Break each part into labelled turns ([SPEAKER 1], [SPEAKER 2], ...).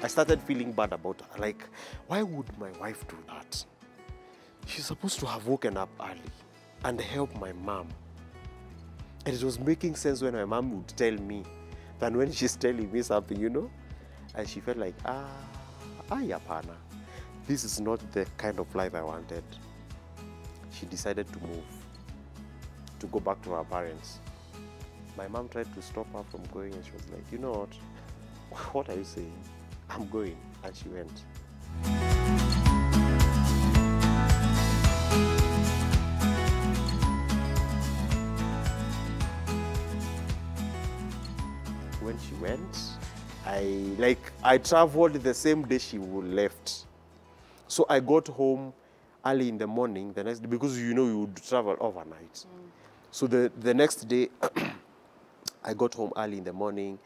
[SPEAKER 1] I started feeling bad about her. Like, why would my wife do that? She's supposed to have woken up early and help my mom. And it was making sense when my mom would tell me than when she's telling me something, you know? And she felt like, yapana. This is not the kind of life I wanted. She decided to move, to go back to her parents. My mom tried to stop her from going, and she was like, you know what? What are you saying? I'm going. And she went. When she went, I traveled the same day she left. So I got home early in the morning the next day, because you know you would travel overnight. So the next day, I got home early in the morning,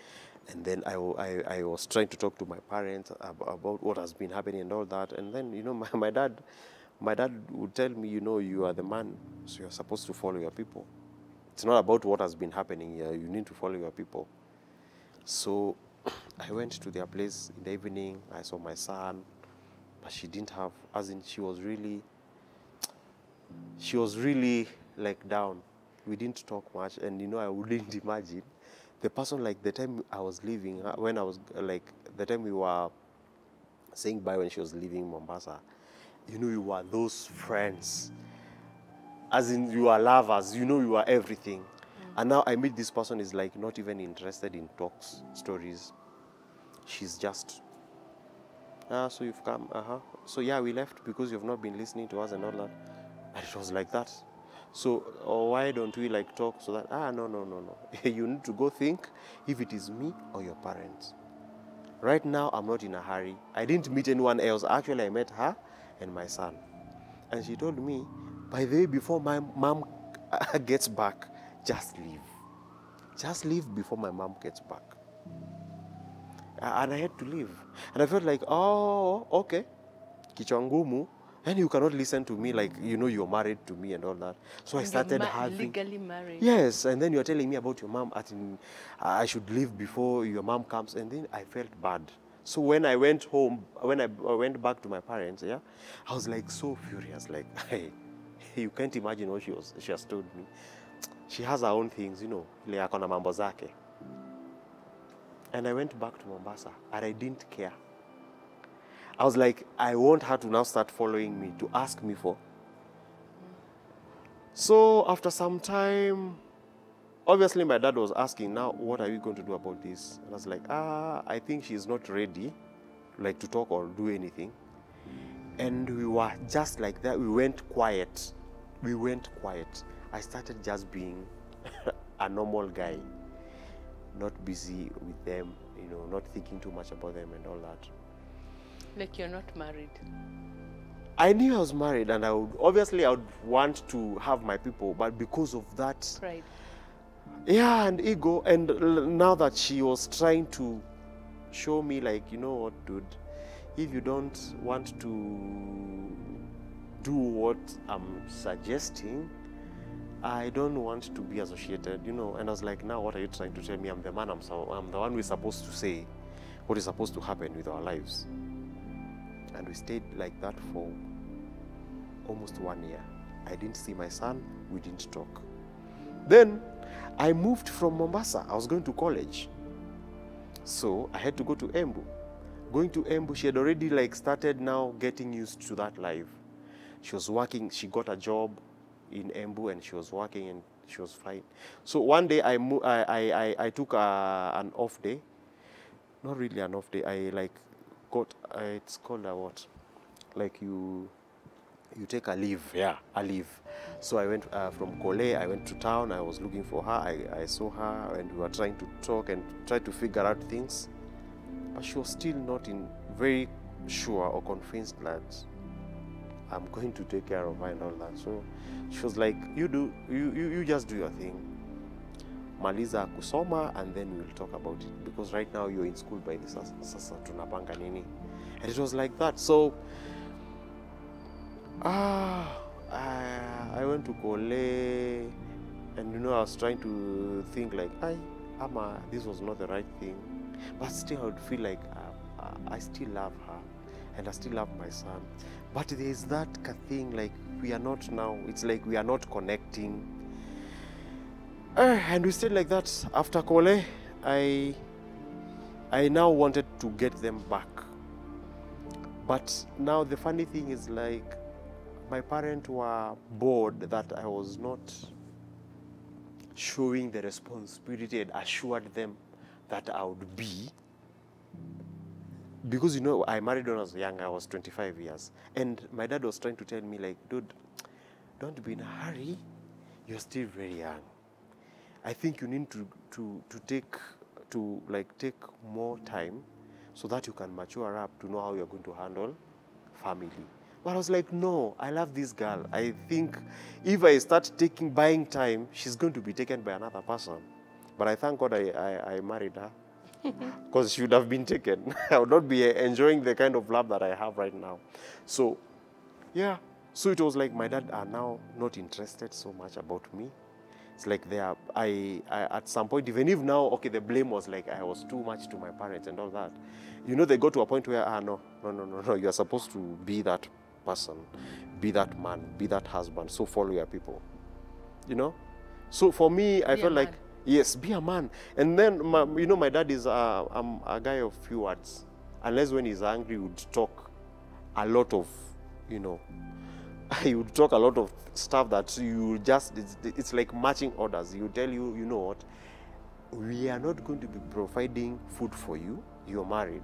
[SPEAKER 1] and then I was trying to talk to my parents about what has been happening and all that. And then, you know, my dad would tell me, you know, you are the man, so you're supposed to follow your people. It's not about what has been happening here. You need to follow your people. So I went to their place in the evening. I saw my son, but she didn't have, as in she was really like down. We didn't talk much, and you know, I wouldn't imagine the person, like the time I was leaving, when I was like, the time we were saying bye when she was leaving Mombasa, you know, you were those friends, as in you are lovers, you know, you are everything. And now I meet this person is like not even interested in talks, stories. She's just, so you've come, so yeah, we left because you've not been listening to us and all that. And it was like that. So why don't we like talk so that, no. You need to go think if it is me or your parents. Right now, I'm not in a hurry. I didn't meet anyone else. Actually, I met her and my son. And she told me, by the way, before my mom gets back, just leave. Just leave before my mom gets back. And I had to leave. And I felt like, oh, okay. Kichwa ngumu. And you cannot listen to me like, you know, you're married to me and all that. So I started having...
[SPEAKER 2] legally married.
[SPEAKER 1] Yes, and then you're telling me about your mom. I should leave before your mom comes. And then I felt bad. So when I went home, when I went back to my parents, yeah, I was like so furious. Like, hey, you can't imagine what she has told me. She has her own things, you know. Like akona mambo zake. And I went back to Mombasa, and I didn't care. I was like, I want her to now start following me, to ask me for. So after some time, obviously my dad was asking, now, what are you going to do about this? And I was like, I think she's not ready, like to talk or do anything. And we were just like that. We went quiet. I started just being a normal guy, not busy with them, you know, not thinking too much about them and all that.
[SPEAKER 2] Like you're not married.
[SPEAKER 1] I knew I was married, and I would want to have my people, but because of that
[SPEAKER 2] Pride.
[SPEAKER 1] Yeah, and ego. And now that she was trying to show me, like, you know what, dude, if you don't want to do what I'm suggesting, I don't want to be associated, you know. And I was like, now what are you trying to tell me? I'm the man, I'm the one who's supposed to say what is supposed to happen with our lives. And we stayed like that for almost 1 year. I didn't see my son, we didn't talk. Then I moved from Mombasa. I was going to college. So I had to go to Embu. Going to Embu, she had already like started now getting used to that life. She was working, she got a job in Embu, and she was working, and she was fine. So one day I took an off day. Not really an off day. I like got, it's called a what? Like you take a leave. Yeah, a leave. So I went from Carole, I went to town, I was looking for her, I saw her, and we were trying to talk and try to figure out things. But she was still not very sure or convinced that I'm going to take care of her and all that. So she was like, you just do your thing. Maliza kusoma, and then we'll talk about it. Because right now you're in school by this, sasa tunapanga nini. And it was like that. So I went to Carole, and you know, I was trying to think like, this was not the right thing. But still I would feel like I still love her, and I still love my son. But there is that thing, like, we are not now, it's like we are not connecting. And we stayed like that. After Carole, I now wanted to get them back. But now the funny thing is, like, my parents were bored that I was not showing the responsibility and assured them that I would be. Because, you know, I married when I was young. I was 25 years. And my dad was trying to tell me, like, dude, don't be in a hurry. You're still very young. I think you need to take more time so that you can mature up to know how you're going to handle family. But I was like, no, I love this girl. I think if I start buying time, she's going to be taken by another person. But I thank God I married her, because she would have been taken. I would not be enjoying the kind of love that I have right now. So, yeah. So it was like my dad are now not interested so much about me. It's like I at some point, even if now, okay, the blame was like I was too much to my parents and all that. You know, they got to a point where, no, you're supposed to be that person, be that man, be that husband, so follow your people. You know? So for me, I felt like, yes, be a man. And then, you know, my dad is a guy of few words. Unless when he's angry, he would talk a lot of, you know, he would talk a lot of stuff that you just, it's like marching orders. He would tell you, you know what, we are not going to be providing food for you. You're married.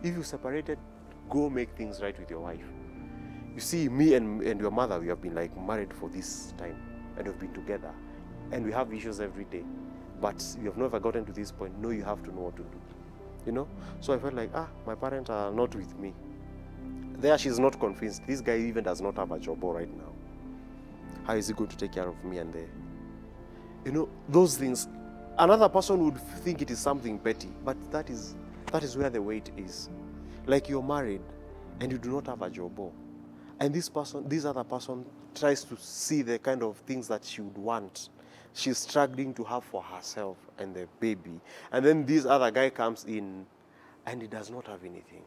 [SPEAKER 1] If you separated, go make things right with your wife. You see, me and your mother, we have been like married for this time, and we've been together, and we have issues every day, but we have never gotten to this point. No, you have to know what to do, you know. So I felt like, my parents are not with me. There, she's not convinced. This guy even does not have a job right now. How is he going to take care of me? And you know, those things. Another person would think it is something petty, but that is where the weight is. Like, you're married and you do not have a job, and this other person tries to see the kind of things that she would want. She's struggling to have for herself and the baby, and then this other guy comes in and he does not have anything.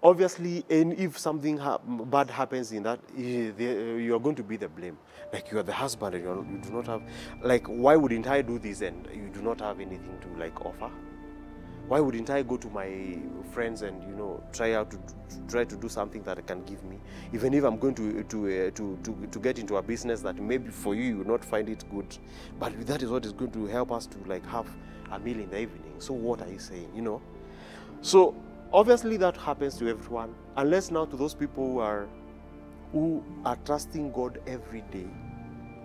[SPEAKER 1] Obviously, and if something bad happens in that, you are going to be the blame. Like, you are the husband and you do not have, like, why wouldn't I do this and you do not have anything to, like, offer? Why wouldn't I go to my friends and, you know, try to do something that can give me? Even if I'm going to get into a business that maybe for you, you will not find it good, but that is what is going to help us to, like, have a meal in the evening. So what are you saying, you know? So obviously that happens to everyone, unless now to those people who are trusting God every day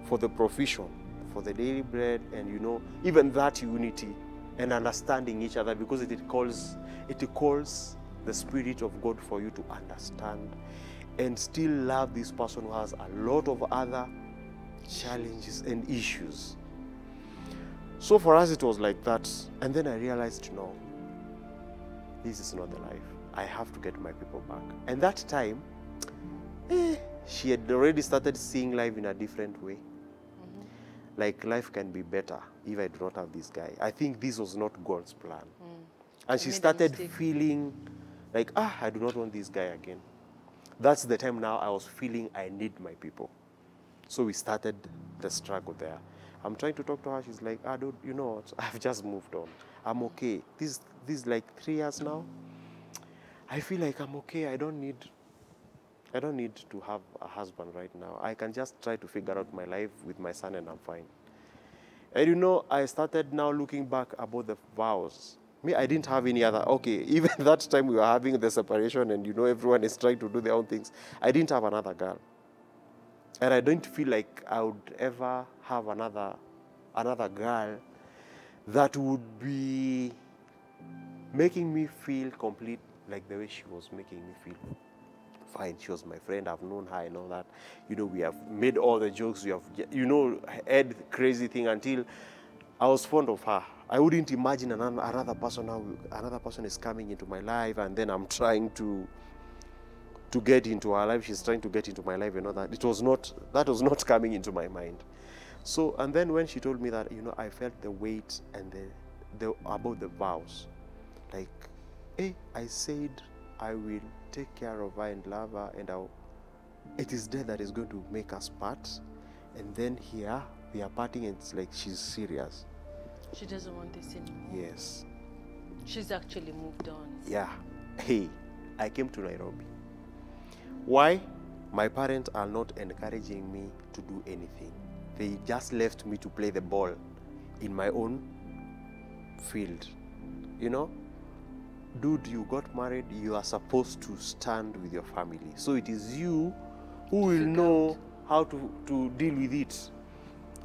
[SPEAKER 1] for the provision, for the daily bread, and, you know, even that unity and understanding each other, because it calls the Spirit of God for you to understand and still love this person who has a lot of other challenges and issues. So for us it was like that, and then I realized, no, this is not the life. I have to get my people back. And that time, she had already started seeing life in a different way. Like, life can be better if I do not have this guy. I think this was not God's plan. And she started feeling like, I do not want this guy again. That's the time now I was feeling I need my people. So we started the struggle there. I'm trying to talk to her. She's like, dude, you know what? I've just moved on. I'm okay. This is like 3 years now. I feel like I'm okay. I don't need to have a husband right now. I can just try to figure out my life with my son and I'm fine. And, you know, I started now looking back about the vows. Me, I didn't have any other. Okay, even that time we were having the separation and, you know, everyone is trying to do their own things. I didn't have another girl. And I don't feel like I would ever have another girl that would be making me feel complete like the way she was making me feel. Fine, she was my friend, I've known her and all that. You know, we have made all the jokes, we have, you know, had crazy thing until I was fond of her. I wouldn't imagine another person now, another person is coming into my life and then I'm trying to get into her life, she's trying to get into my life and all that. That was not coming into my mind. So, and then when she told me that, you know, I felt the weight and the about the vows. Like, I said I will take care of her and love her, and it is death that is going to make us part. And then here we are parting, and it's like she's serious.
[SPEAKER 2] She doesn't want this anymore.
[SPEAKER 1] Yes.
[SPEAKER 2] She's actually moved on.
[SPEAKER 1] Yeah. Hey, I came to Nairobi. Why? My parents are not encouraging me to do anything. They just left me to play the ball in my own field. You know? Dude, you got married, you are supposed to stand with your family. So it is you who will know how to deal with it.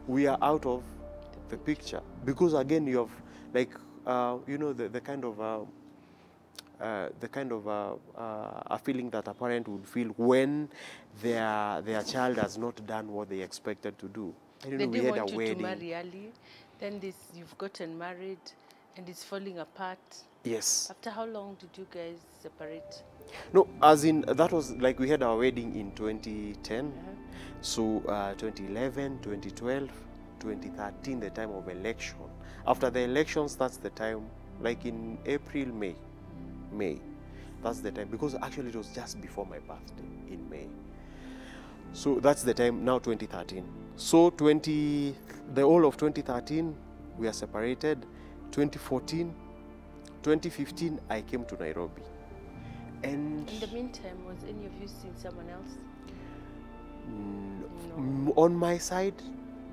[SPEAKER 1] We are out of the picture. Because again, you have, like, the kind of a feeling that a parent would feel when their child has not done what they expected to do. I don't know, we had a wedding.
[SPEAKER 2] To marry early, then you've gotten married, and it's falling apart.
[SPEAKER 1] Yes.
[SPEAKER 2] After how long did you guys separate?
[SPEAKER 1] No, as in, that was like we had our wedding in 2010. So 2011, 2012, 2013, the time of election. After the elections, that's the time, like in April, May. That's the time, because actually it was just before my birthday in May. So that's the time, now 2013. So the whole of 2013, we are separated. 2014, 2015, I came to Nairobi. And
[SPEAKER 2] in the meantime, was any of you seeing someone else?
[SPEAKER 1] No. On my side,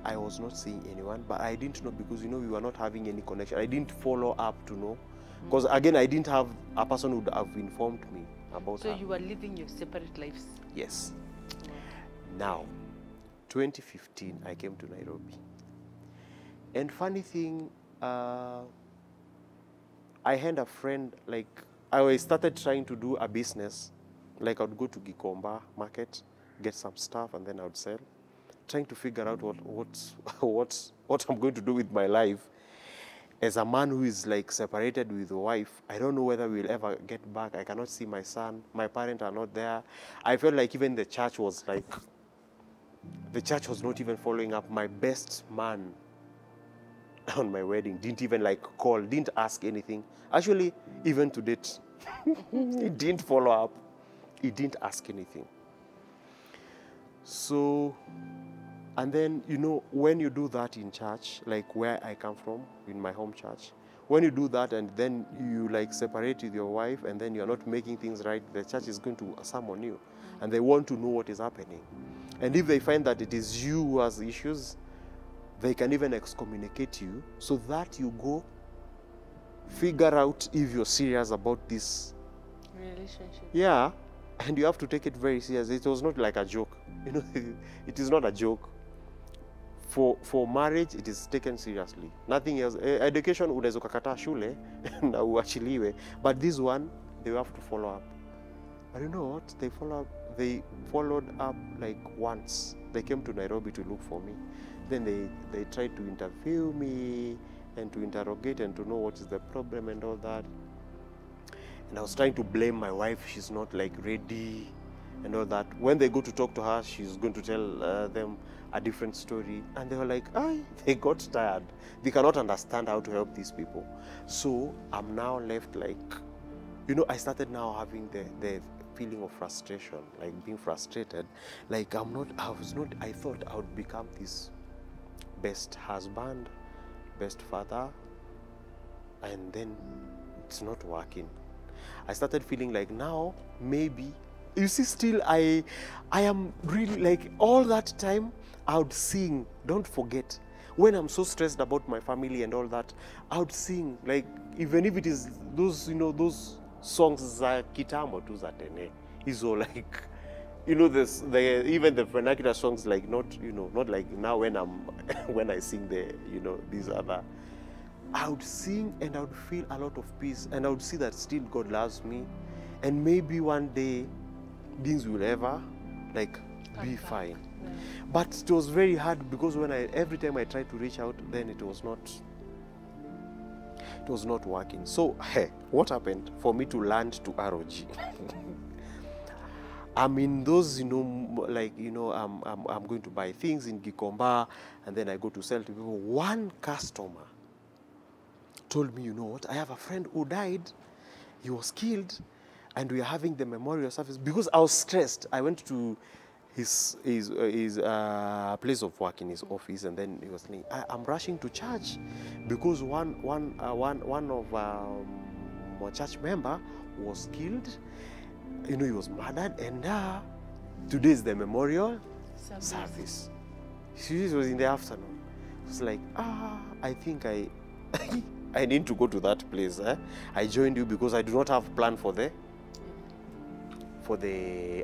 [SPEAKER 1] I was not seeing anyone, but I didn't know because, we were not having any connection. I didn't follow up to know. Because again, I didn't have a person who would have informed me about
[SPEAKER 2] So
[SPEAKER 1] her.
[SPEAKER 2] you were living your separate lives?
[SPEAKER 1] Yes. Now, 2015, I came to Nairobi. And funny thing, I had a friend, like, I started trying to do a business. Like, I would go to Gikomba market, get some stuff, and then I would sell. Trying to figure out what I'm going to do with my life. As a man who is like separated with a wife, I don't know whether we'll ever get back. I cannot see my son. My parents are not there. I felt like even the church was not even following up. My best man on my wedding didn't even call, didn't ask anything. Actually, even to date, he didn't follow up. He didn't ask anything. So, and then, when you do that in church, like where I come from, in my home church, when you do that and then you separate with your wife and then you're not making things right, the church is going to summon you and they want to know what is happening. And if they find that it is you who has issues, they can even excommunicate you so that you go figure out if you're serious about this
[SPEAKER 2] relationship.
[SPEAKER 1] Yeah, and you have to take it very serious. It was not like a joke. It is not a joke. For marriage, it is taken seriously. Nothing else. Education, unaweza ukakataa shule na uachiliwe. But this one, they have to follow up. But you know what? They followed up like once. They came to Nairobi to look for me. Then they tried to interview me and to interrogate and to know what is the problem and all that. And I was trying to blame my wife. She's not ready and all that. When they go to talk to her, she's going to tell them a different story. And they were like, they got tired. They cannot understand how to help these people. So I'm now left I started now having the feeling of frustration, being frustrated. I thought I would become this best husband, best father, and then it's not working. I started feeling like now, maybe, you see, still I am really all that time I would sing, don't forget, when I'm so stressed about my family and all that, I would sing, even if it is those, those songs za kitambo tu za tene, is all even the vernacular songs, not like now when I sing these other, I would sing and I would feel a lot of peace and I would see that still God loves me and maybe one day things will ever be fine. Yeah. But it was very hard because every time I tried to reach out, then it was not working. So what happened for me to land to ROG? I'm in those, I'm going to buy things in Gikomba and then I go to sell to people. One customer told me, you know what, I have a friend who died. he was killed, and we are having the memorial service. Because I was stressed, I went to his place of work in his office, and then he was saying, I'm rushing to church because one of my church member was killed. You know, he was murdered, and today is the memorial service. It was in the afternoon. It was like, I think I I need to go to that place. I joined you because I do not have plan for the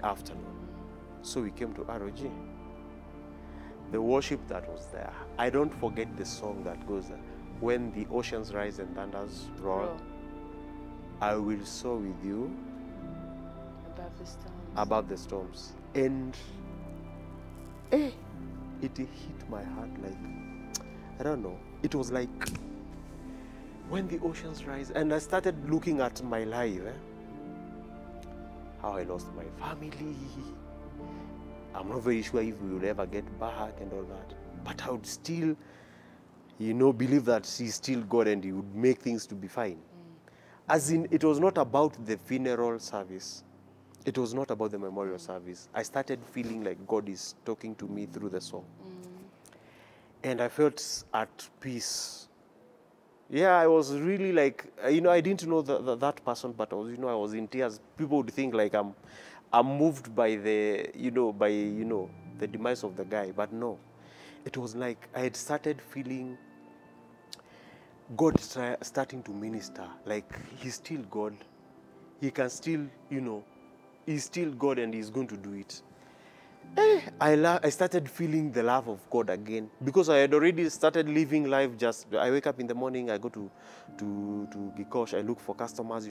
[SPEAKER 1] afternoon. So we came to ROG. The worship that was there, I don't forget the song that goes, when the oceans rise and thunders roar, I will soar with you above the storms. And it hit my heart like, I don't know. It was like, when the oceans rise, and I started looking at my life, how I lost my family. I'm not very sure if we will ever get back and all that. But I would still, believe that he's still God and he would make things to be fine. As in, it was not about the funeral service. It was not about the memorial service. I started feeling like God is talking to me through the song. And I felt at peace. Yeah, I was really like, I didn't know that person, but I was in tears. People would think like I'm moved by the demise of the guy, but no. It was like I had started feeling God starting to minister. Like, he's still God. He can still, he's still God and he's going to do it. I started feeling the love of God again, because I had already started living life. I wake up in the morning, I go to Gikosh, I look for customers,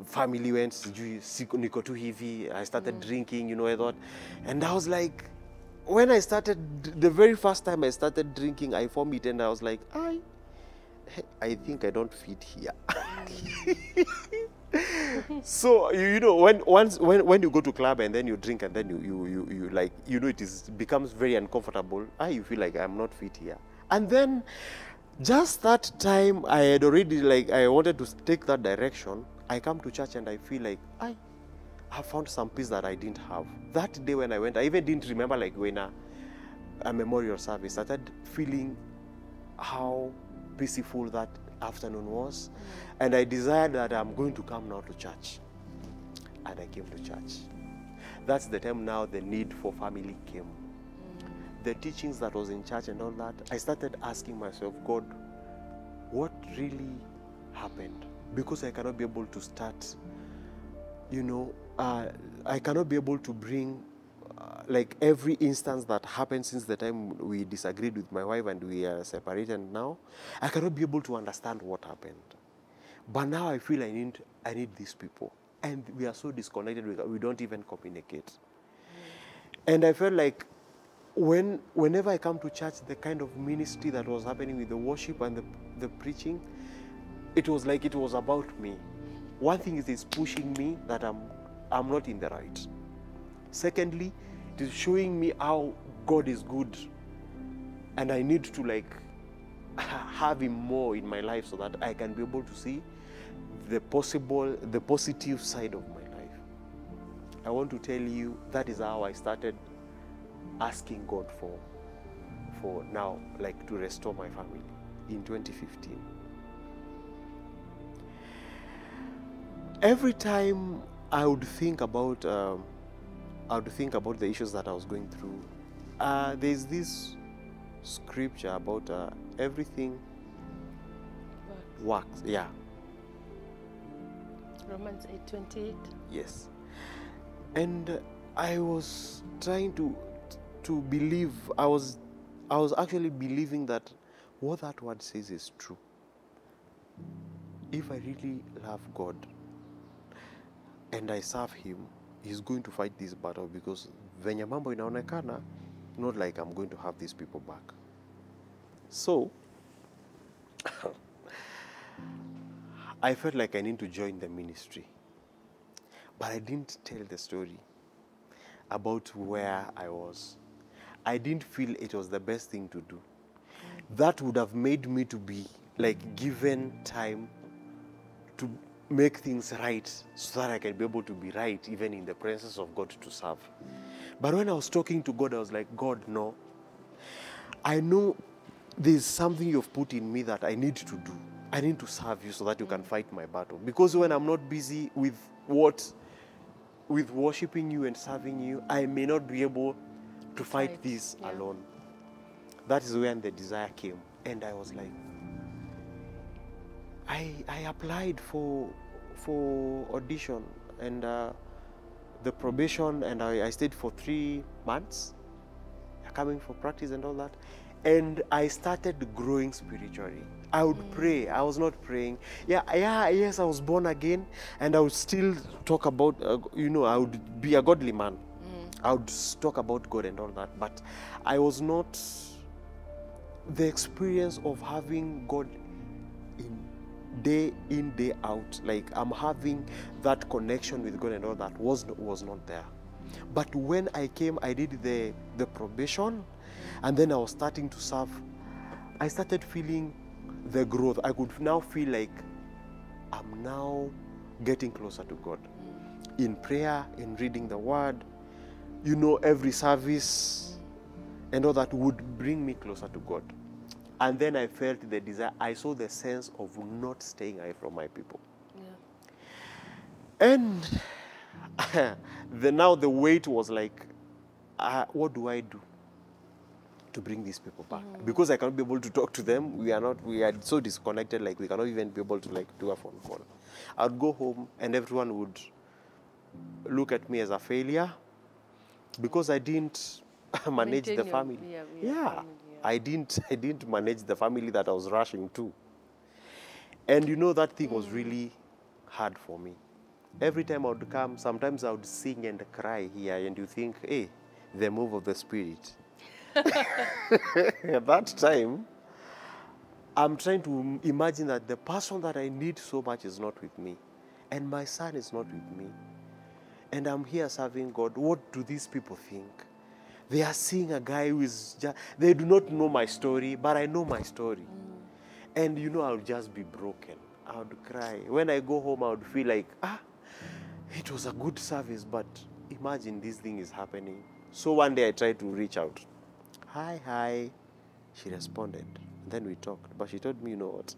[SPEAKER 1] family went, niko tu hivi, I started drinking, I thought. And I was like, when I started, the very first time I started drinking, I vomit, and I was like, I think I don't fit here. So when you go to club and then you drink and then you like, it becomes very uncomfortable. You feel like I'm not fit here. And then just that time I had already, like, I wanted to take that direction. I come to church and I feel like I found some peace that I didn't have. That day when I went, I even didn't remember like when a memorial service. I started feeling how peaceful that afternoon was, and I decided that I'm going to come now to church, and I came to church. That's the time now the need for family came. The teachings that was in church and all that, I started asking myself, God, what really happened? Because I cannot be able to start, I cannot be able to bring like every instance that happened since the time we disagreed with my wife and we are separated now. I cannot be able to understand what happened. But now I feel I need these people. And we are so disconnected, we don't even communicate. And I felt like whenever I come to church, the kind of ministry that was happening with the worship and the preaching, it was like it was about me. One thing is it's pushing me that I'm not in the right. Secondly, it is showing me how God is good, and I need to like have him more in my life so that I can be able to see the positive side of my life. I want to tell you that is how I started asking God for now, like, to restore my family in 2015. Every time I would think about the issues that I was going through. There's this scripture about everything works. Yeah.
[SPEAKER 2] Romans 8:28.
[SPEAKER 1] Yes. And I was trying to believe. I was actually believing that what that word says is true. If I really love God and I serve him, he's going to fight this battle, because venye mambo inaonekana, not like I'm going to have these people back. So I felt like I need to join the ministry, but I didn't tell the story about where I was. I didn't feel it was the best thing to do. That would have made me to be like given time make things right so that I can be able to be right even in the presence of God to serve. But when I was talking to God, I was like, God, no. I know there's something you've put in me that I need to do. I need to serve you so that you can fight my battle. Because when I'm not busy with worshiping you and serving you, I may not be able to fight this alone. That is when the desire came. And I was like, I applied for audition and the probation, and I stayed for 3 months, coming for practice and all that. And I started growing spiritually. I would pray. I was not praying. Yes, I was born again, and I would still talk about, I would be a godly man. I would talk about God and all that, but I was not, the experience of having God in, day out, like I'm having that connection with God and all that was not there. But when I came, I did the probation, and then I was starting to serve. I started feeling the growth. I could now feel like I'm now getting closer to God. In prayer, in reading the word, every service and all that would bring me closer to God. And then I felt the desire. I saw the sense of not staying away from my people. Yeah. And now the weight was like, what do I do to bring these people back? Because I cannot be able to talk to them. We are so disconnected, like we cannot even be able to do a phone call. I would go home and everyone would look at me as a failure because I didn't manage the family. I didn't manage the family that I was rushing to. And that thing was really hard for me. Every time I would come, sometimes I would sing and cry here, and you think, hey, the move of the Spirit. At that time, I'm trying to imagine that the person that I need so much is not with me, and my son is not with me. And I'm here serving God. What do these people think? They are seeing a guy who is they do not know my story, but I know my story. And I would just be broken. I would cry. When I go home, I would feel like, it was a good service, but imagine this thing is happening. So one day I tried to reach out. Hi. She responded. Then we talked. But she told me, you know what?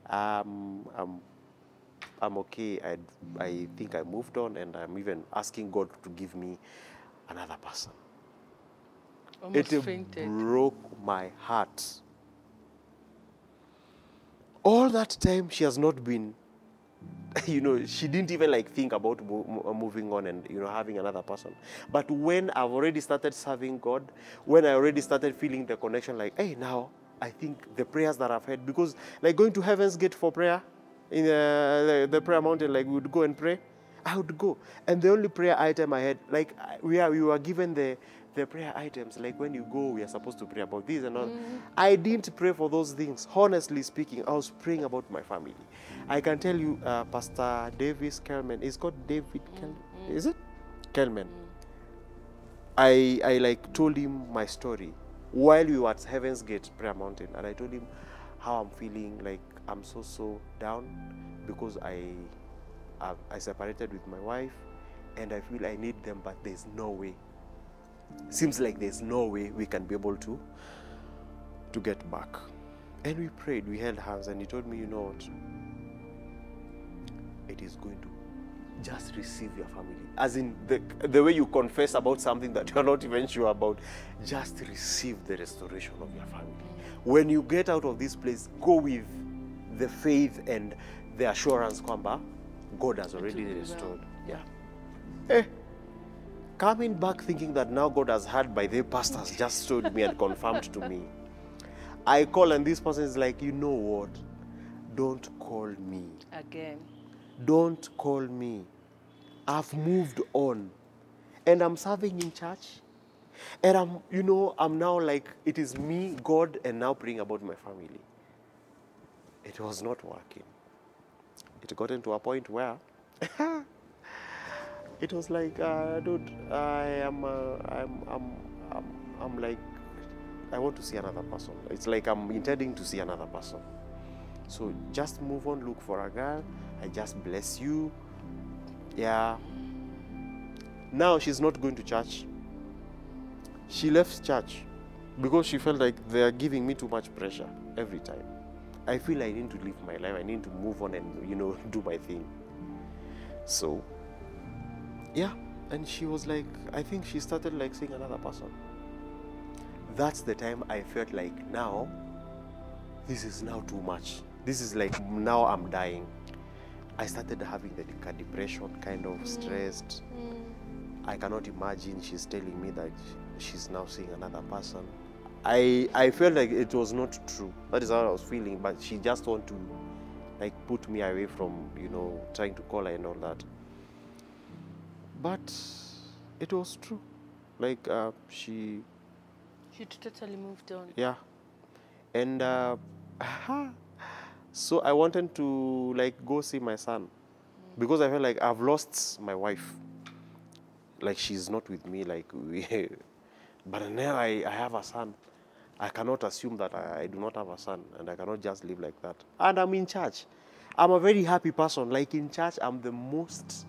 [SPEAKER 1] I'm okay. I think I moved on, and I'm even asking God to give me another person.
[SPEAKER 2] Almost
[SPEAKER 1] it
[SPEAKER 2] fainted.
[SPEAKER 1] Broke my heart. All that time she has not been, she didn't even think about moving on and having another person. But when I've already started serving God, when I already started feeling the connection, hey, now I think the prayers that I've had, because going to Heaven's Gate for prayer in the prayer mountain, we would go and pray. I would go. And the only prayer item I had, we were given the prayer items, when you go, we are supposed to pray about this and all. I didn't pray for those things. Honestly speaking, I was praying about my family. I can tell you, Pastor Davis Kelman, it's called David Kelman, is it? Kelman. I told him my story while we were at Heaven's Gate Prayer Mountain, and I told him how I'm feeling, I'm so down because I separated with my wife, and I feel I need them, but there's no way. Seems like there's no way we can be able to get back. And we prayed, we held hands, and he told me, you know what? It is going to just receive your family. As in the way you confess about something that you're not even sure about, just receive the restoration of your family. When you get out of this place, go with the faith and the assurance kwamba God has already restored. Yeah. Coming back thinking that now God has heard by the pastors just told me and confirmed to me. I call, and this person is like, you know what? Don't call me.
[SPEAKER 2] Again.
[SPEAKER 1] Don't call me. I've moved on. And I'm serving in church. And I'm now it is me, God, and now praying about my family. It was not working. It got into a point where it was dude, I'm I want to see another person. It's I'm intending to see another person. So just move on, look for a girl. I just bless you. Yeah. Now she's not going to church. She left church because she felt like they are giving me too much pressure every time. I feel I need to live my life. I need to move on and, do my thing. So, yeah. And she was like, I think she started like seeing another person. That's the time I felt like, now, this is now too much. This is like, now I'm dying. I started having the depression, kind of stressed. I cannot imagine she's telling me that she's now seeing another person. I felt like it was not true. That is how I was feeling, but she just wanted to like put me away from, trying to call her and all that. But it was true. Like she
[SPEAKER 2] totally moved on.
[SPEAKER 1] Yeah. And so I wanted to like go see my son because I felt like I've lost my wife. Like she's not with me, like but now I have a son. I cannot assume that I do not have a son, and I cannot just live like that. And I'm in church. I'm a very happy person. Like in church, I'm the most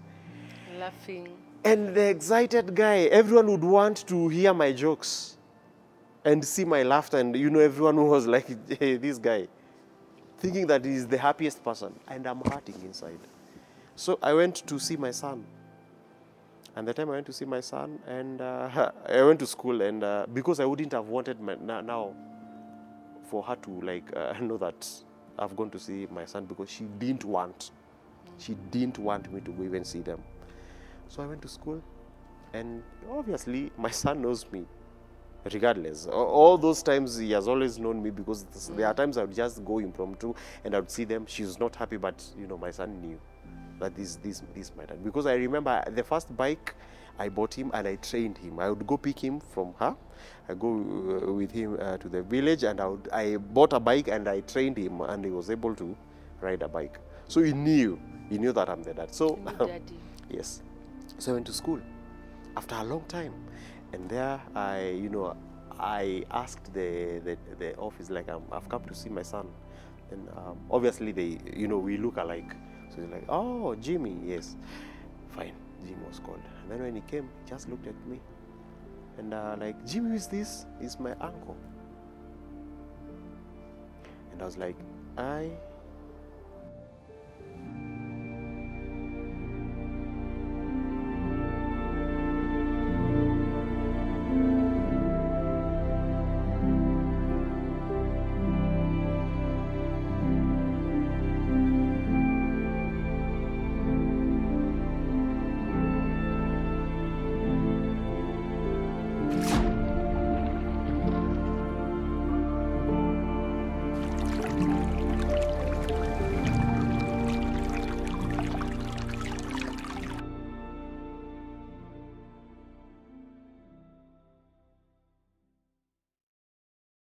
[SPEAKER 2] laughing
[SPEAKER 1] and the excited guy. Everyone would want to hear my jokes and see my laughter, and everyone was like, hey, this guy, thinking that he's the happiest person, and I'm hurting inside. So I went to see my son. And the time I went to see my son, and I went to school, and because I wouldn't have wanted now for her to like know that I've gone to see my son, because she didn't want me to go even see them. So I went to school, and obviously my son knows me, regardless. All those times he has always known me, because there are times I would just go impromptu and I would see them. She was not happy, but my son knew that this my dad. Because I remember the first bike I bought him, and I trained him. I would go pick him from her. I go with him to the village, and I bought a bike and I trained him, and he was able to ride a bike. So he knew that I'm the dad. So
[SPEAKER 2] daddy.
[SPEAKER 1] Yes. So I went to school after a long time, and there I asked the office, like, I've come to see my son, and obviously they we look alike. So he's like, oh, Jimmy, yes. Fine, Jimmy was called. And then when he came, he just looked at me. And like, Jimmy, who is this? He's my uncle. And I was like, I